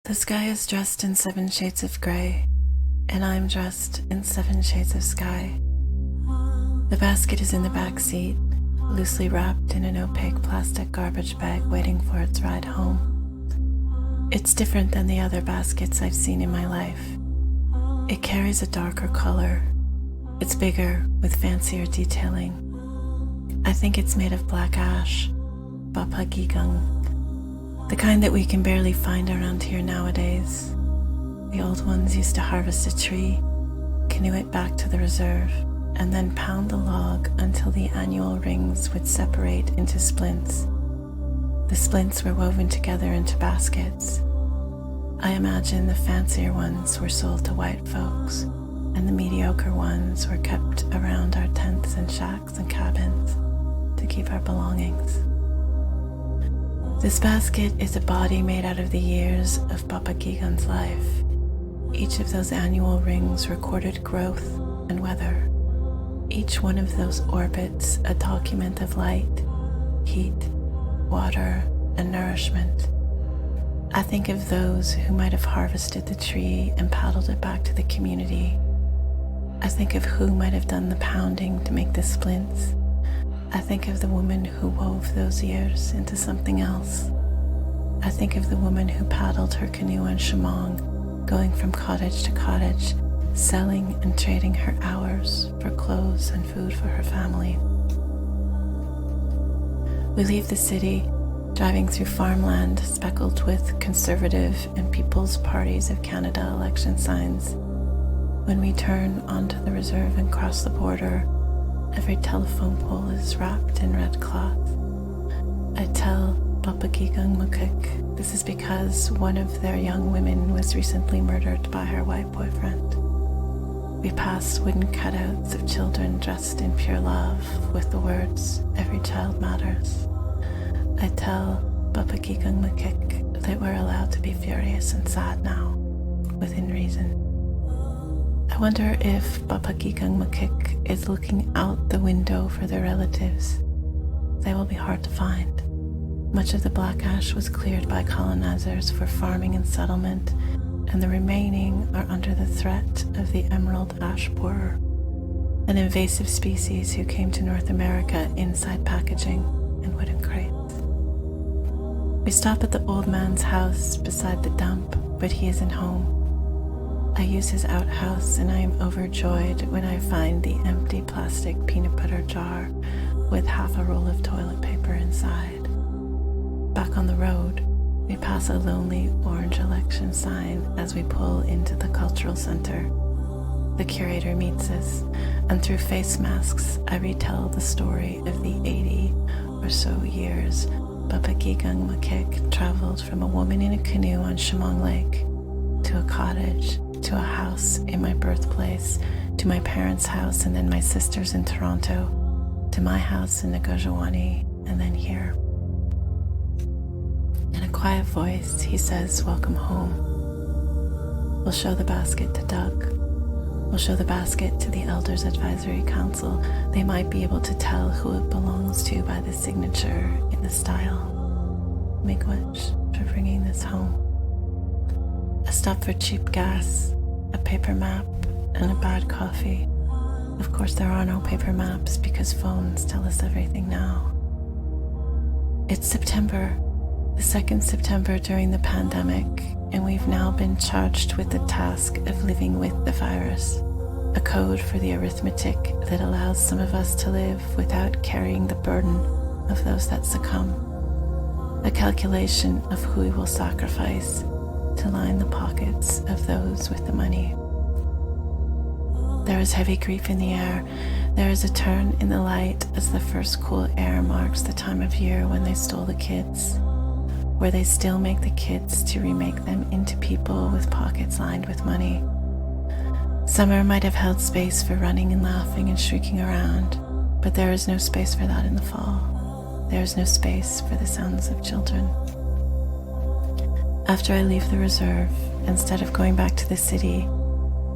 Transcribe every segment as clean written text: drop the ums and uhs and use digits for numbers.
The sky is dressed in 7 shades of grey, and I'm dressed in 7 shades of sky. The basket is in the back seat, loosely wrapped in an opaque plastic garbage bag waiting for its ride home. It's different than the other baskets I've seen in my life. It carries a darker color. It's bigger, with fancier detailing. I think it's made of black ash, bapagigang, the kind that we can barely find around here nowadays. The old ones used to harvest a tree, canoe it back to the reserve, and then pound the log until the annual rings would separate into splints. The splints were woven together into baskets. I imagine the fancier ones were sold to white folks, and the mediocre ones were kept around our tents and shacks and cabins to keep our belongings. This basket is a body made out of the years of Papagigan's life. Each of those annual rings recorded growth and weather. Each one of those orbits a document of light, heat, water, and nourishment. I think of those who might have harvested the tree and paddled it back to the community. I think of who might have done the pounding to make the splints. I think of the woman who wove those years into something else. I think of the woman who paddled her canoe on Shamong, going from cottage to cottage, selling and trading her hours for clothes and food for her family. We leave the city, driving through farmland speckled with Conservative and People's Parties of Canada election signs. When we turn onto the reserve and cross the border, every telephone pole is wrapped in red cloth. I tell Papagigang Mukik this is because one of their young women was recently murdered by her white boyfriend. We pass wooden cutouts of children dressed in pure love with the words, "Every child matters." I tell Papagigang Mukik that we're allowed to be furious and sad now, within reason. I wonder if Papagigang Mukik is looking out the window for their relatives. They will be hard to find. Much of the black ash was cleared by colonizers for farming and settlement, and the remaining are under the threat of the emerald ash borer, an invasive species who came to North America inside packaging and wooden crates. We stop at the old man's house beside the dump, but he isn't home. I use his outhouse and I am overjoyed when I find the empty plastic peanut butter jar with half a roll of toilet paper inside. Back on the road, we pass a lonely orange election sign as we pull into the cultural center. The curator meets us, and through face masks, I retell the story of the 80 or so years Papagigang Mukik traveled from a woman in a canoe on Shamong Lake to a cottage, to a house in my birthplace, to my parents' house, and then my sister's in Toronto, to my house in Nagojawani, and then here. In a quiet voice, he says, "Welcome home." We'll show the basket to Doug. We'll show the basket to the Elders Advisory Council. They might be able to tell who it belongs to by the signature in the style. Miigwech for bringing this home. A stop for cheap gas, a paper map, and a bad coffee. Of course, there are no paper maps because phones tell us everything now. It's September, the 2nd September during the pandemic, and we've now been charged with the task of living with the virus, a code for the arithmetic that allows some of us to live without carrying the burden of those that succumb, a calculation of who we will sacrifice to line the pockets of those with the money. There is heavy grief in the air. There is a turn in the light as the first cool air marks the time of year when they stole the kids, where they still make the kids to remake them into people with pockets lined with money. Summer might have held space for running and laughing and shrieking around, but there is no space for that in the fall. There is no space for the sounds of children. After I leave the reserve, instead of going back to the city,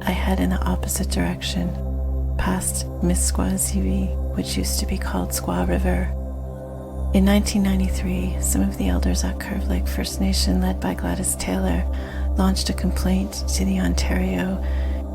I head in the opposite direction, past Misquaziwi, which used to be called Squaw River. In 1993, some of the elders at Curve Lake First Nation, led by Gladys Taylor, launched a complaint to the Ontario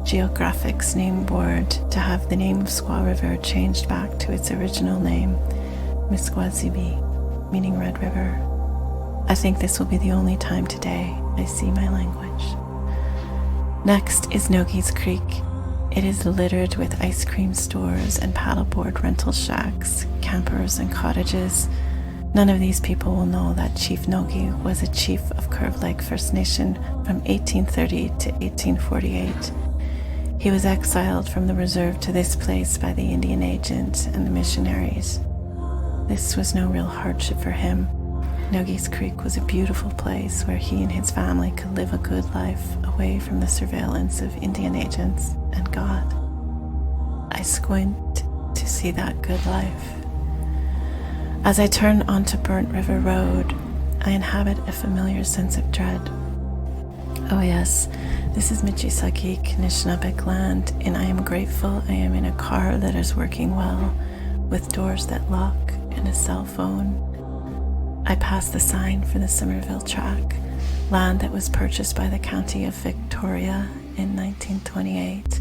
Geographics Name Board to have the name of Squaw River changed back to its original name, Misquazibi, meaning Red River. I think this will be the only time today I see my language. Next is Nogie's Creek. It is littered with ice cream stores and paddleboard rental shacks, campers and cottages. None of these people will know that Chief Nogi was a chief of Curve Lake First Nation from 1830 to 1848. He was exiled from the reserve to this place by the Indian agent and the missionaries. This was no real hardship for him. Nogie's Creek was a beautiful place where he and his family could live a good life away from the surveillance of Indian agents and God. I squint to see that good life. As I turn onto Burnt River Road, I inhabit a familiar sense of dread. Oh yes, this is Michisaki Anishinaabeg land, and I am grateful I am in a car that is working well, with doors that lock and a cell phone. I pass the sign for the Somerville track, land that was purchased by the County of Victoria in 1928,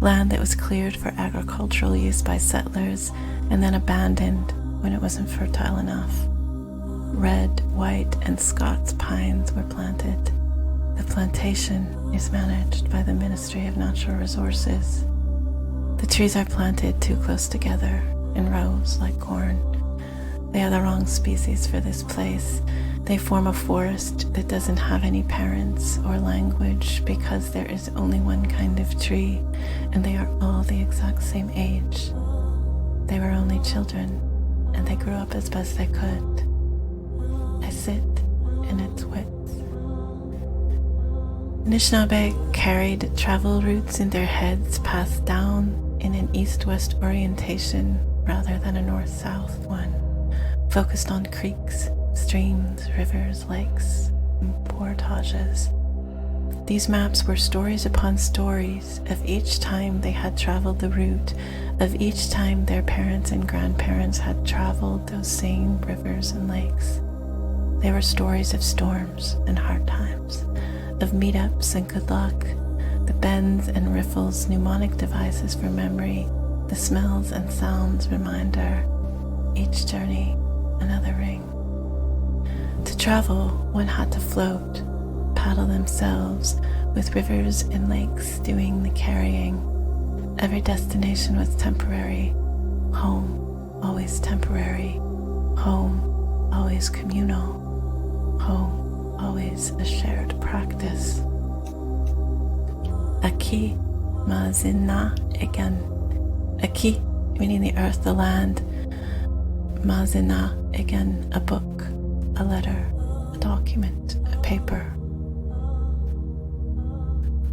land that was cleared for agricultural use by settlers and then abandoned when it wasn't fertile enough. Red, white, and Scots pines were planted. The plantation is managed by the Ministry of Natural Resources. The trees are planted too close together in rows like corn. They are the wrong species for this place. They form a forest that doesn't have any parents or language because there is only one kind of tree, and they are all the exact same age. They were only children, and they grew up as best they could. I sit in its width. Anishinaabe carried travel routes in their heads passed down in an east-west orientation rather than a north-south one, focused on creeks, streams, rivers, lakes, and portages. These maps were stories upon stories of each time they had traveled the route, of each time their parents and grandparents had traveled those same rivers and lakes. They were stories of storms and hard times, of meetups and good luck, the bends and riffles, mnemonic devices for memory, the smells and sounds reminder, each journey another ring. To travel, one had to float, paddle themselves, with rivers and lakes doing the carrying. Every destination was temporary. Home, always temporary. Home, always communal. Home, always a shared practice. Aki mazina again. Aki, meaning the earth, the land. Mazina again, a book, a letter, a document, a paper.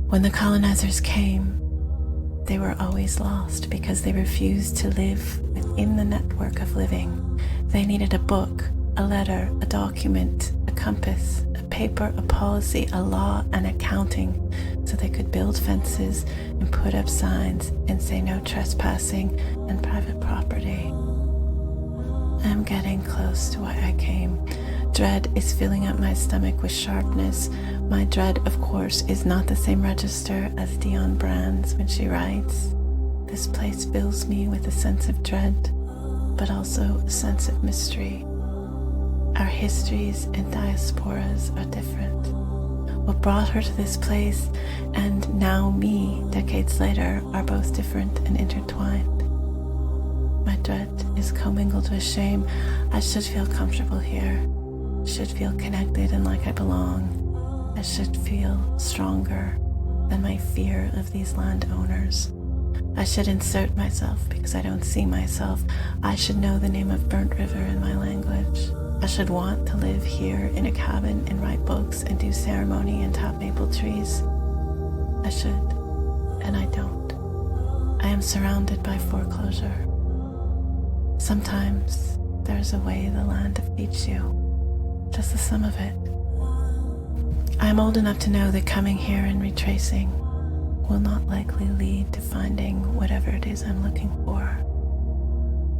When the colonizers came, they were always lost because they refused to live within the network of living. They needed a book, a letter, a document, a compass, a paper, a policy, a law, and accounting, so they could build fences and put up signs and say no trespassing and private property. I'm getting close to why I came. Dread is filling up my stomach with sharpness. My dread, of course, is not the same register as Dionne Brand's when she writes. This place fills me with a sense of dread, but also a sense of mystery. Our histories and diasporas are different. What brought her to this place and now me, decades later, are both different and intertwined. My dread is commingled with shame. I should feel comfortable here, should feel connected and like I belong. I should feel stronger than my fear of these landowners. I should insert myself because I don't see myself. I should know the name of Burnt River in my language. I should want to live here in a cabin and write books and do ceremony and tap maple trees. I should, and I don't. I am surrounded by foreclosure. Sometimes there's a way the land defeats you, just the sum of it. I am old enough to know that coming here and retracing will not likely lead to finding whatever it is I'm looking for.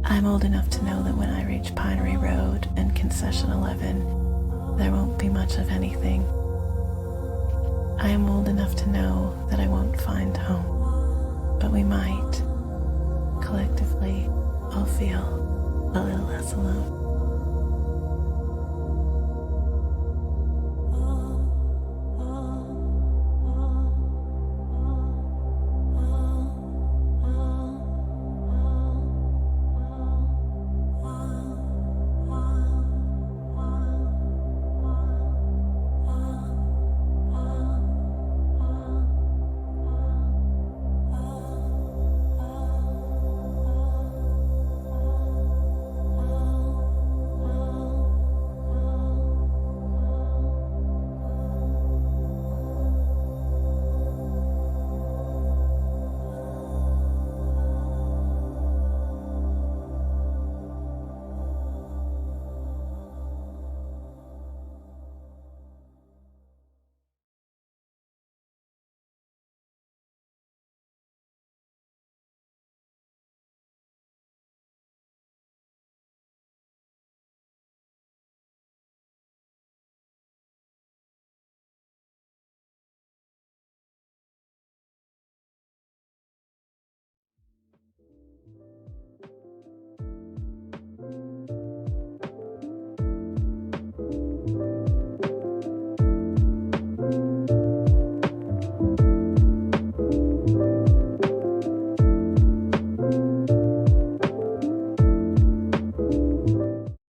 I'm old enough to know that when I reach Pinery Road and Concession 11, there won't be much of anything. I am old enough to know that I won't find home, but we might, collectively, all feel a little less alone.